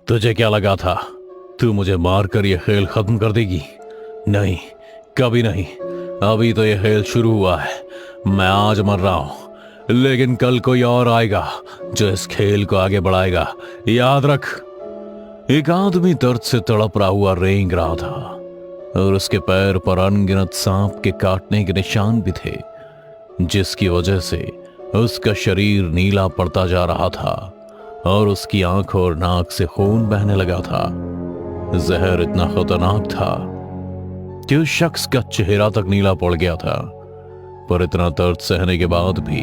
तुझे क्या लगा था तू मुझे मारकर यह खेल खत्म कर देगी? नहीं, कभी नहीं। अभी तो यह खेल शुरू हुआ है। मैं आज मर रहा हूं, लेकिन कल कोई और आएगा जो इस खेल को आगे बढ़ाएगा। याद रख। एक आदमी दर्द से तड़प रहा हुआ रेंग रहा था और उसके पैर पर अनगिनत सांप के काटने के निशान भी थे, जिसकी वजह से उसका शरीर नीला पड़ता जा रहा था और उसकी आंखों और नाक से खून बहने लगा था। जहर इतना खतरनाक था कि उस शख्स का चेहरा तक नीला पड़ गया था, पर इतना दर्द सहने के बाद भी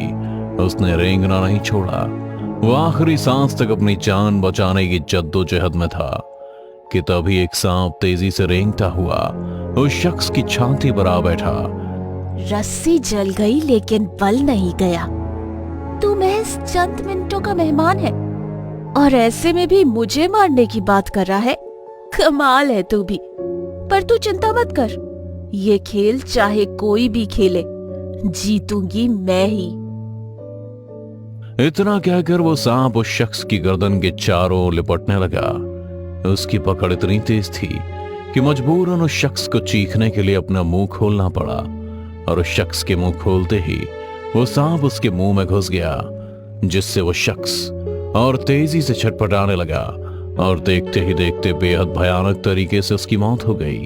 उसने रेंगना नहीं छोड़ा। वो आखिरी सांस तक अपनी जान बचाने की जद्दोजहद में था कि तभी एक सांप तेजी से रेंगता हुआ उस शख्स की छाती पर आ बैठा। रस्सी जल गई लेकिन बल नहीं गया। तू महज चंद मिनटों का मेहमान है और ऐसे में भी मुझे मारने की बात कर रहा है। कमाल है तू भी। पर तू चिंता मत कर, ये खेल चाहे कोई भी खेले, जीतूंगी मैं ही। इतना कहकर वो सांप उस शख्स की गर्दन के चारों ओर लिपटने लगा। उसकी पकड़ इतनी तेज थी कि मजबूरन उस शख्स को चीखने के लिए अपना मुंह खोलना पड़ा, और उस शख्स के मुंह खोलते ही वो सांप उसके मुंह में घुस गया, जिससे वो शख्स और तेजी से छटपटाने लगा और देखते ही देखते बेहद भयानक तरीके से उसकी मौत हो गई।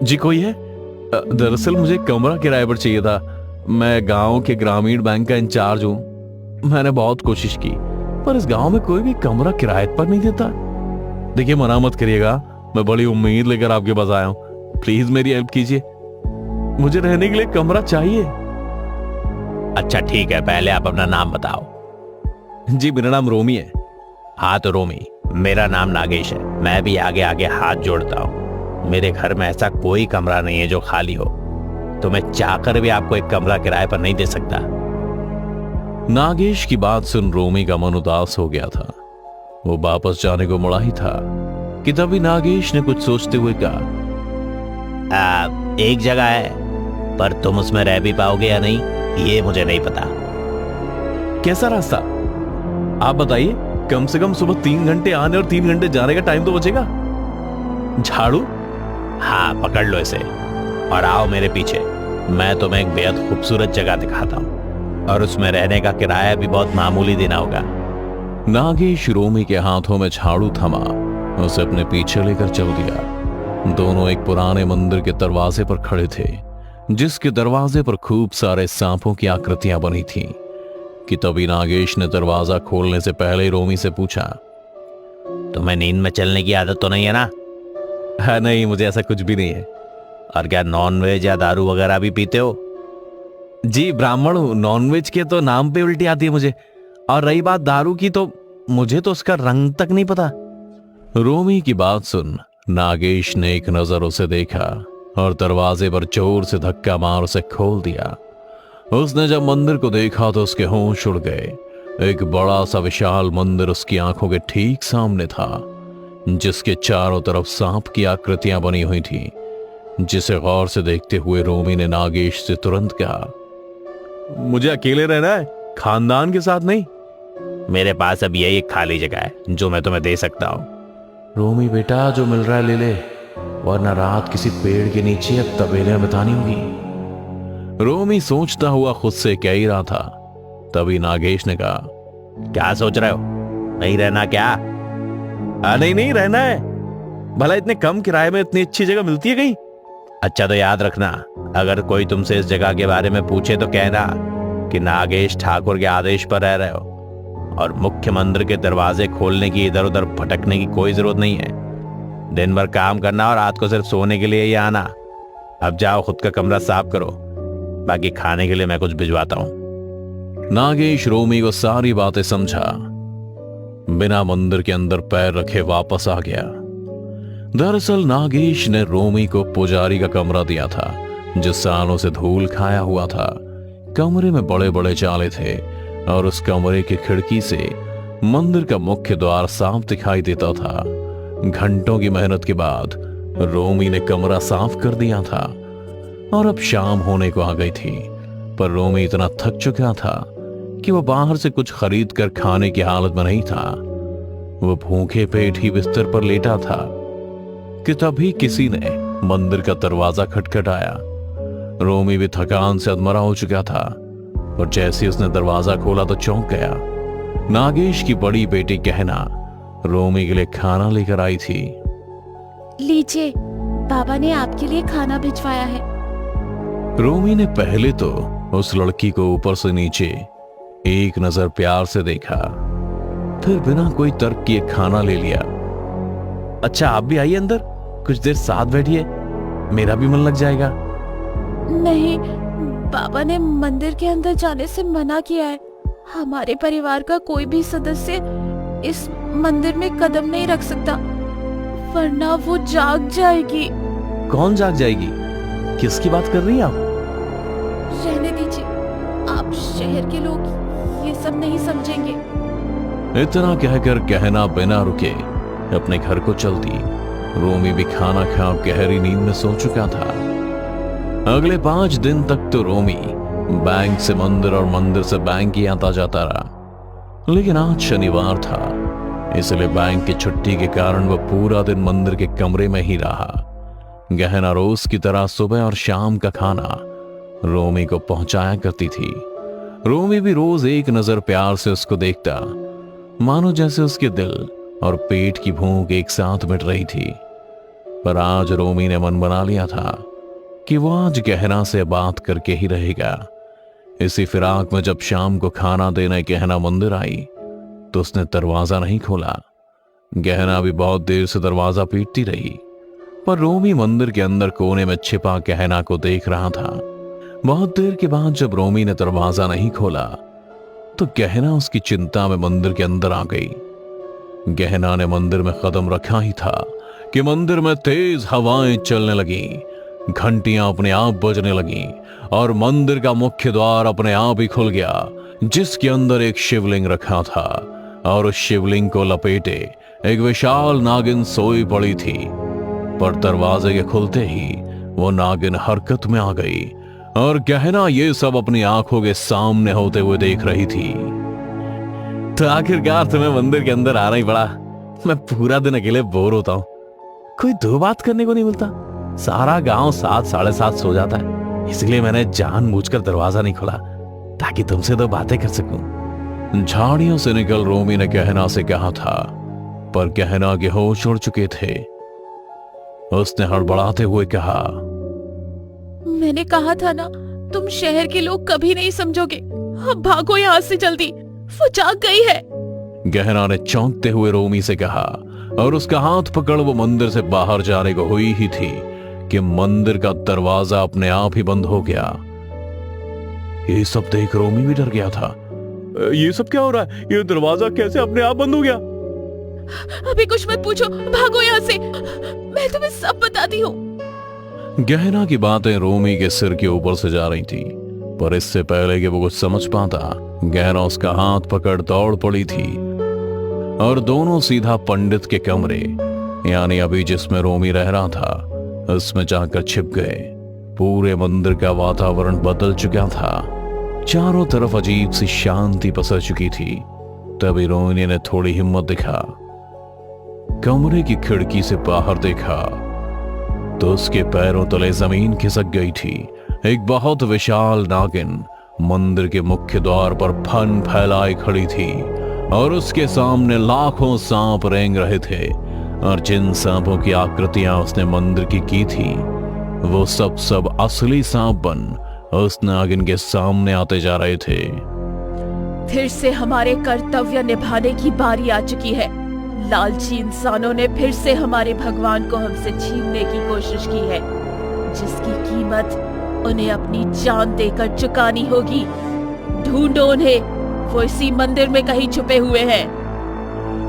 जी कोई है? दरअसल मुझे कमरा किराए पर चाहिए था। मैं गांव के ग्रामीण बैंक का इंचार्ज हूं। मैंने बहुत कोशिश की, पर इस गांव में कोई भी कमरा किराए पर नहीं देता। देखिए, मना मत करिएगा, मैं बड़ी उम्मीद लेकर आपके पास आया हूं। प्लीज मेरी हेल्प कीजिए, मुझे रहने के लिए कमरा चाहिए। अच्छा ठीक है, पहले आप अपना नाम बताओ। जी मेरा नाम रोमी है। हाँ तो रोमी, मेरा नाम नागेश है। मैं भी आगे आगे हाथ जोड़ता हूँ। मेरे घर में ऐसा कोई कमरा नहीं है जो खाली हो, तो मैं चाहकर भी आपको एक कमरा किराए पर नहीं दे सकता। नागेश की बात सुन रोमी का मन उदास हो गया था। वो वापस जाने को मुड़ा ही था कि तभी नागेश ने कुछ सोचते हुए कहा, एक जगह है, पर तुम उसमें रह भी पाओगे या नहीं ये मुझे नहीं पता। कैसा रास्ता? आप बताइए। कम से कम सुबह 3 घंटे आने और 3 घंटे जाने का टाइम तो बचेगा। झाड़ू? हाँ, पकड़ लो इसे और आओ मेरे पीछे। मैं तुम्हें एक बेहद खूबसूरत जगह दिखाता हूँ, और उसमें रहने का किराया भी बहुत मामूली देना होगा। नागेश रोमी के हाथों में झाड़ू थमा, उसे अपने पीछे लेकर चल दिया। दोनों एक पुराने मंदिर के दरवाजे पर खड़े थे, जिसके दरवाजे पर खूब सारे सांपों की आकृतियां बनी थीं। कि तभी नागेश ने दरवाजा खोलने से पहले रोमी से पूछा, तुम्हें नींद में चलने की आदत तो नहीं है ना? हाँ, नहीं, मुझे ऐसा कुछ भी नहीं है। और क्या नॉनवेज या दारू वगैरह भी पीते हो? जी ब्राह्मण हूं, नॉनवेज के तो नाम पे उल्टी आती है मुझे। और रही बात दारू की, तो मुझे तो उसका रंग तक नहीं पता। रोमी की बात सुन नागेश ने एक नजर उसे देखा और दरवाजे पर जोर से धक्का मार उसे खोल दिया। उसने जब मंदिर को देखा तो उसके होश उड़ गए। एक बड़ा सा विशाल मंदिर उसकी आंखों के ठीक सामने था, जिसके चारों तरफ सांप की आकृतियां बनी हुई थीं, जिसे गौर से देखते हुए रोमी ने नागेश से तुरंत कहा, मुझे अकेले रहना है, खानदान के साथ नहीं। मेरे पास अब यही एक खाली जगह है जो मैं तुम्हें दे सकता हूँ। रोमी बेटा, जो मिल रहा है ले ले, वरना रात किसी पेड़ के नीचे या तबेले में बितानी होगी। रोमी सोचता हुआ खुद से कह ही रहा था। तभी नागेश ने कहा, क्या सोच रहे हो? नहीं रहना क्या? नहीं रहना है। भला इतने कम किराए में इतनी अच्छी जगह मिलती है कहीं? अच्छा तो याद रखना, अगर कोई तुमसे इस जगह के बारे में पूछे तो कहना कि नागेश ठाकुर के आदेश पर रह रहे हो, और मुख्य मंदिर के दरवाजे खोलने की इधर उधर भटकने की कोई जरूरत नहीं है। दिन भर काम करना और रात को सिर्फ सोने के लिए ही आना। अब जाओ, खुद का कमरा साफ करो, बाकी खाने के लिए मैं कुछ भिजवाता हूं। नागेश रोमी को सारी बातें समझा, बिना मंदिर के अंदर पैर रखे वापस आ गया। दरअसल नागेश ने रोमी को पुजारी का कमरा दिया था, जो सालों से धूल खाया हुआ था। कमरे में बड़े बड़े जाले थे और उस कमरे की खिड़की से मंदिर का मुख्य द्वार साफ दिखाई देता था। घंटों की मेहनत के बाद रोमी ने कमरा साफ कर दिया था। और अब शाम होने को आ गई थी, पर रोमी इतना थक चुका था कि वो बाहर से कुछ खरीद कर खाने की हालत में नहीं था। वो भूखे पेट ही बिस्तर पर लेटा था कि तभी किसी ने मंदिर का दरवाजा खटखटाया। रोमी भी थकान से अधमरा हो चुका था और जैसे उसने दरवाजा खोला तो चौंक गया। नागेश की बड़ी बेटी गहना रोमी के लिए खाना लेकर आई थी। लीजिए, बाबा ने आपके लिए खाना भिजवाया है। रोमी ने पहले तो उस लड़की को ऊपर से नीचे एक नजर प्यार से देखा, फिर बिना कोई तर्क किए खाना ले लिया। अच्छा, आप भी आइए अंदर, कुछ देर साथ बैठिए, मेरा भी मन लग जाएगा। नहीं, बाबा ने मंदिर के अंदर जाने से मना किया है। हमारे परिवार का कोई भी सदस्य इस मंदिर में कदम नहीं रख सकता, वरना वो जाग जाएगी। कौन जाग जाएगी? किसकी बात कर रही हैं आप? रहने दीजिए, आप शहर के लोग ये सब नहीं समझेंगे। इतना कहकर गहना बिना रुके अपने घर को चल दी। रोमी भी खाना खा गहरी नींद में सो चुका था। अगले 5 दिन तक तो रोमी बैंक से मंदिर और मंदिर से बैंक ही आता जाता रहा, लेकिन आज शनिवार था, इसलिए बैंक की छुट्टी के कारण वह पूरा दिन मंदिर के कमरे में ही रहा। गहना रोज की तरह सुबह और शाम का खाना रोमी को पहुंचाया करती थी। रोमी भी रोज एक नजर प्यार से उसको देखता, मानो जैसे उसके दिल और पेट की भूख एक साथ मिट रही थी। पर आज रोमी ने मन बना लिया था कि वो आज गहना से बात करके ही रहेगा। इसी फिराक में जब शाम को खाना देने गहना मंदिर आई तो उसने दरवाजा नहीं खोला। गहना भी बहुत देर से दरवाजा पीटती रही, पर रोमी मंदिर के अंदर कोने में छिपा गहना को देख रहा था। बहुत देर के बाद जब रोमी ने दरवाजा नहीं खोला तो गहना उसकी चिंता में मंदिर के अंदर आ गई। गहना ने मंदिर में कदम रखा ही था कि मंदिर में तेज हवाएं चलने लगी, घंटियां अपने आप बजने लगी और मंदिर का मुख्य द्वार अपने आप ही खुल गया, जिसके अंदर एक शिवलिंग रखा था और उस शिवलिंग को लपेटे एक विशाल नागिन सोई पड़ी थी। पर दरवाजे के खुलते ही वो नागिन हरकत में आ गई और गहना ये सब अपनी आंखों के सामने होते हुए देख रही थी। तो आखिरकार तुम्हें मंदिर के अंदर आना ही पड़ा। मैं पूरा दिन अकेले बोर होता हूँ, कोई दो बात करने को नहीं मिलता। सारा गांव 7 साढ़े 7 सो जाता है, इसलिए मैंने जानबूझकर दरवाजा नहीं खोला ताकि तुमसे दो बातें कर सकूं। झाड़ियों से निकल रोमी ने गहना से कहा था, पर गहना के होश उड़ चुके थे। उसने हड़बड़ाते हुए कहा, मैंने कहा था ना, तुम शहर के लोग कभी नहीं समझोगे। अब भागो यहाँ से जल्दी, वो जाग गई है। गहना ने चौंकते हुए रोमी से कहा और उसका हाथ पकड़ वो मंदिर से बाहर जाने को हुई ही थी कि मंदिर का दरवाजा अपने आप ही बंद हो गया। ये सब देख रोमी भी डर गया था। ये सब क्या हो रहा है? ये दरवाजा कैसे अपने आप बंद हो गया? अभी कुछ मत पूछो, भागो यहाँ से, मैं तुम्हें सब बताती हूँ। गहना की बातें रोमी के सिर के ऊपर से जा रही थी, पर इससे पहले कि वो कुछ समझ पाता, गहना उसका हाथ पकड़ दौड़ पड़ी थी और दोनों सीधा पंडित के कमरे, यानी अभी जिसमें रोमी रह रहा था, उसमें जाकर छिप गए। पूरे मंदिर का वातावरण बदल चुका था, चारों तरफ अजीब सी शांति पसर चुकी थी। तभी रोमी ने थोड़ी हिम्मत दिखा, कमरे की खिड़की से बाहर देखा तो उसके पैरों तले जमीन खिसक गई थी। एक बहुत विशाल नागिन मंदिर के मुख्य द्वार पर फन फैलाए खड़ी थी और उसके सामने लाखों सांप रेंग रहे थे, और जिन सांपों की आकृतियां उसने मंदिर की थी, वो सब असली सांप बन उस नागिन के सामने आते जा रहे थे। फिर से हमारे कर्तव्य निभाने की बारी आ चुकी है। लालची इंसानों ने फिर से हमारे भगवान को हमसे छीनने की कोशिश की है, जिसकी कीमत उन्हें अपनी जान देकर चुकानी होगी। ढूंढो उन्हें, वो इसी मंदिर में कहीं छुपे हुए हैं।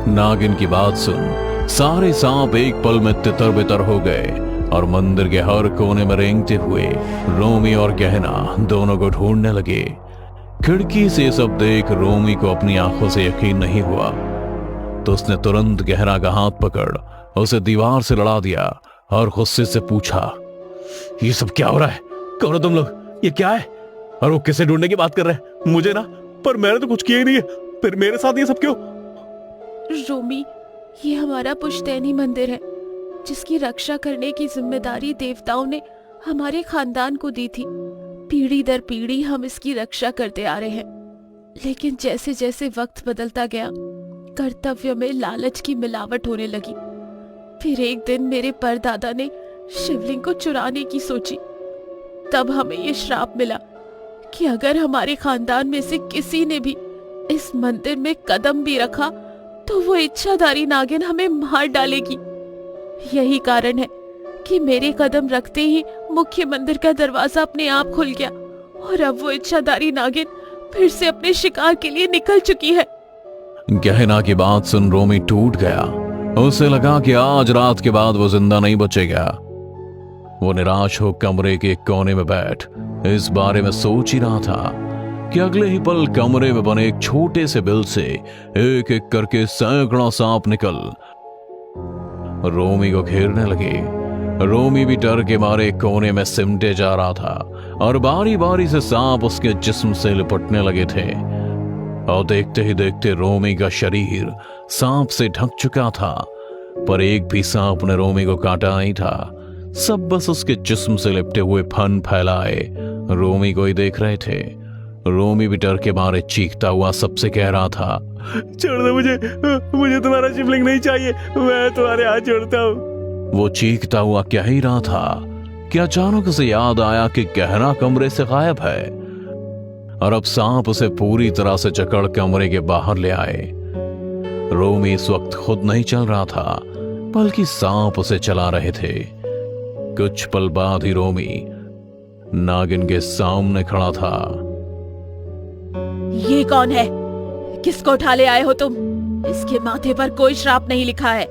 नागिन की बात सुन सारे सांप एक पल में तितर बितर हो गए और मंदिर के हर कोने में रेंगते हुए रोमी और गहना दोनों को ढूंढने लगे। खिड़की से सब देख रोमी को अपनी आंखों से यकीन नहीं हुआ, तो उसने तुरंत गहना का हाथ पकड़ उसे दीवार से लड़ा दिया और गुस्से से पूछा, ये सब क्या हो रहा है? कौन हो तुम लोग? ये क्या है? और वो किसे ढूंढने की बात कर रहे हैं? मुझे ना, पर मैंने तो कुछ किया ही नहीं है, फिर मेरे साथ ये सब क्यों? रोमी, ये हमारा पुश्तैनी मंदिर है जिसकी रक्षा करने की जिम्मेदारी देवताओं ने हमारे खानदान को दी थी। पीढ़ी दर पीढ़ी हम इसकी रक्षा करते आ रहे हैं, लेकिन जैसे जैसे वक्त बदलता गया कर्तव्य में लालच की मिलावट होने लगी। फिर एक दिन मेरे परदादा ने शिवलिंग को चुराने की सोची। तब हमें ये श्राप मिला कि अगर हमारे खानदान में से किसी ने भी इस मंदिर में कदम भी रखा तो वो इच्छाधारी नागिन हमें मार डालेगी। यही कारण है कि मेरे कदम रखते ही मुख्य मंदिर का दरवाजा अपने आप खुल गया और अब वो इच्छाधारी नागिन फिर से अपने शिकार के लिए निकल चुकी है। गहना की बात सुन रोमी टूट गया। उसे लगा कि आज रात के बाद वो जिंदा नहीं बचेगा। वो निराश हो कमरे के कोने में बैठ इस बारे में सोच ही रहा था कि अगले ही पल कमरे में बने एक छोटे से बिल से एक एक करके सैकड़ों सांप निकल रोमी को घेरने लगे। रोमी भी डर के मारे कोने में सिमटे जा रहा था और बारी बारी से सांप उसके जिस्म से लिपटने लगे थे। और देखते ही देखते रोमी का शरीर सांप से ढक चुका था, पर एक भी सांप ने रोमी को काटा नहीं था। सब बस उसके जिस्म से लिपटे हुए फन फैलाए रोमी को ही देख रहे थे। रोमी भी डर के मारे चीखता हुआ सबसे कह रहा था, छोड़ दो मुझे तुम्हारा शिवलिंग नहीं चाहिए, मैं तुम्हारे हाथ जोड़ता हूँ। वो चीखता हुआ कह ही रहा था कि अचानक उसे याद आया कि गहना कमरे से गायब है और अब सांप उसे पूरी तरह से जकड़ कमरे के बाहर ले आए। रोमी इस वक्त खुद नहीं चल रहा था, बल्कि सांप उसे चला रहे थे। कुछ पल बाद ही रोमी नागिन के सामने खड़ा था। ये कौन है? किसको उठा ले आए हो तुम? इसके माथे पर कोई श्राप नहीं लिखा है।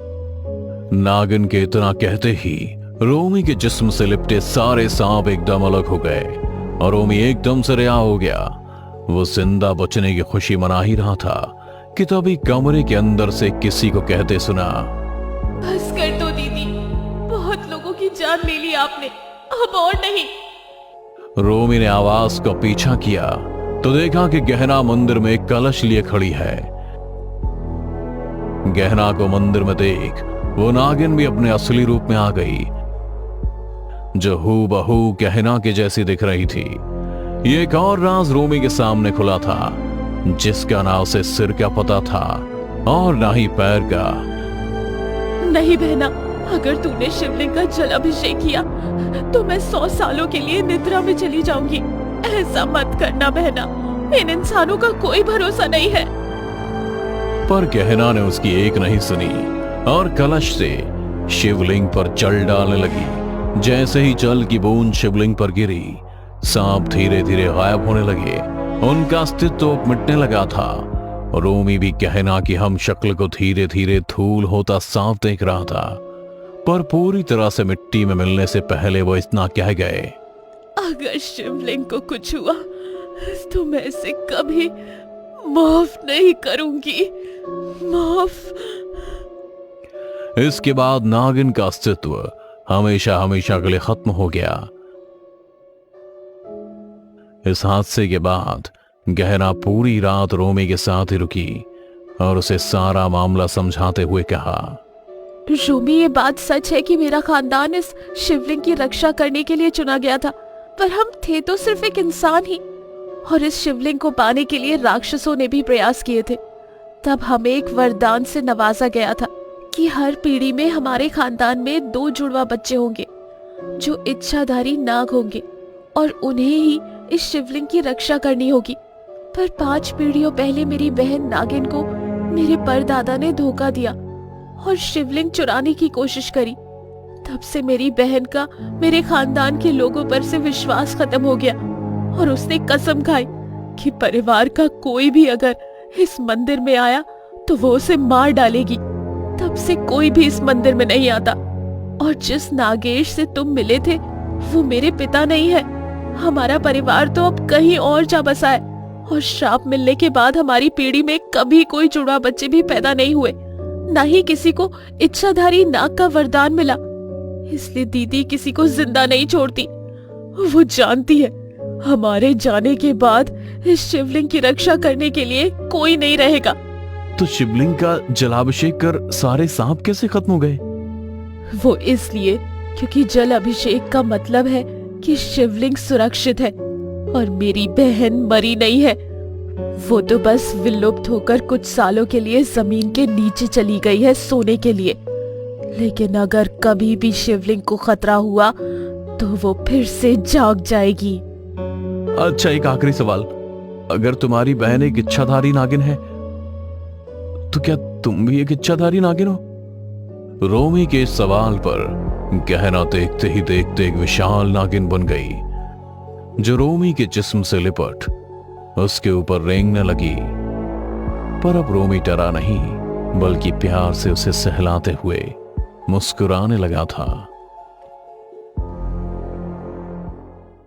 नागिन के इतना कहते ही रोमी के जिस्म से लिपटे सारे सांप एकदम अलग हो गए और रोमी एकदम से रिहा हो गया। वो जिंदा बचने की खुशी मना ही रहा था कि तभी कमरे के अंदर से किसी को कहते सुना, बस कर दो दीदी, बहुत लोगों की जान ले ली आपने, अब और नहीं। रोमी ने आवाज का पीछा किया तो देखा कि गहना मंदिर में एक कलश लिए खड़ी है। गहना को मंदिर में देख वो नागिन भी अपने असली रूप में आ गई, जो हूबहू गहना के जैसी दिख रही थी। ये एक और राज रोमी के सामने खुला था, जिसका ना उसे सिर का पता था और ना ही पैर का। नहीं बहना, अगर तूने शिवलिंग का जल अभिषेक किया तो मैं 100 सालों के लिए निद्रा में चली जाऊंगी। ऐसा मत करना बहना, इन इंसानों का कोई भरोसा नहीं है। पर गहना ने उसकी एक नहीं सुनी और कलश से शिवलिंग पर जल डालने लगी। जैसे ही जल की बूंद शिवलिंग पर गिरी, सांप धीरे धीरे गायब होने लगे। उनका अस्तित्व मिटने लगा था। रोमी भी गहना की हम शक्ल को धीरे धीरे धूल होता सांप देख रहा था, पर पूरी तरह से मिट्टी में मिलने से पहले वो इतना कह गए, अगर शिवलिंग को कुछ हुआ तो मैं इसे कभी माफ नहीं करूंगी, माफ। इसके बाद नागिन का अस्तित्व हमेशा हमेशा के लिए खत्म हो गया। इस हादसे के बाद गहना पूरी रात रोमी के साथ ही रुकी और उसे सारा मामला समझाते हुए कहा, रोमी, ये बात सच है कि मेरा खानदान इस शिवलिंग की रक्षा करने के लिए चुना गया था, पर हम थे तो सिर्फ एक इंसान ही, और इस शिवलिंग को पाने के लिए राक्षसों ने भी प्रयास किए थे। तब हमें एक वरदान से नवाजा गया था कि हर पीढ़ी में हमारे खानदान में 2 जुड़वा बच्चे होंगे जो इच्छाधारी नाग होंगे और उन्हें ही इस शिवलिंग की रक्षा करनी होगी। पर 5 पीढ़ियों पहले मेरी बहन नागिन को मेरे परदादा ने धोखा दिया और शिवलिंग चुराने की कोशिश करी। तब से मेरी बहन का मेरे खानदान के लोगों पर से विश्वास खत्म हो गया और उसने कसम खाई कि परिवार का कोई भी अगर इस मंदिर में आया तो वो उसे मार डालेगी। तब से कोई भी इस मंदिर में नहीं आता, और जिस नागेश से तुम मिले थे वो मेरे पिता नहीं है। हमारा परिवार तो अब कहीं और जा बसा है, और श्राप मिलने के बाद हमारी पीढ़ी में कभी कोई जुड़वा बच्चे भी पैदा नहीं हुए, ना ही किसी को इच्छाधारी नाग का वरदान मिला। इसलिए दीदी किसी को जिंदा नहीं छोड़ती। वो जानती है हमारे जाने के बाद इस शिवलिंग की रक्षा करने के लिए कोई नहीं रहेगा। तो शिवलिंग का जलाभिषेक कर सारे सांप कैसे खत्म हो गए? वो इसलिए क्योंकि जल अभिषेक का मतलब है कि शिवलिंग सुरक्षित है और मेरी बहन मरी नहीं है। वो तो बस विलुप्त होकर कुछ सालों के लिए जमीन के नीचे चली गई है सोने के लिए, लेकिन अगर कभी भी शिवलिंग को खतरा हुआ तो वो फिर से जाग जाएगी। अच्छा, एक आखिरी सवाल, अगर तुम्हारी बहन एक इच्छाधारी नागिन है तो क्या तुम भी एक इच्छाधारी नागिन हो? रोमी के इस सवाल पर गहना देखते ही देखते एक विशाल नागिन बन गई, जो रोमी के जिस्म से लिपट उसके ऊपर रेंगने लगी। पर अब रोमी डरा नहीं, बल्कि प्यार से उसे सहलाते हुए मुस्कुराने लगा था।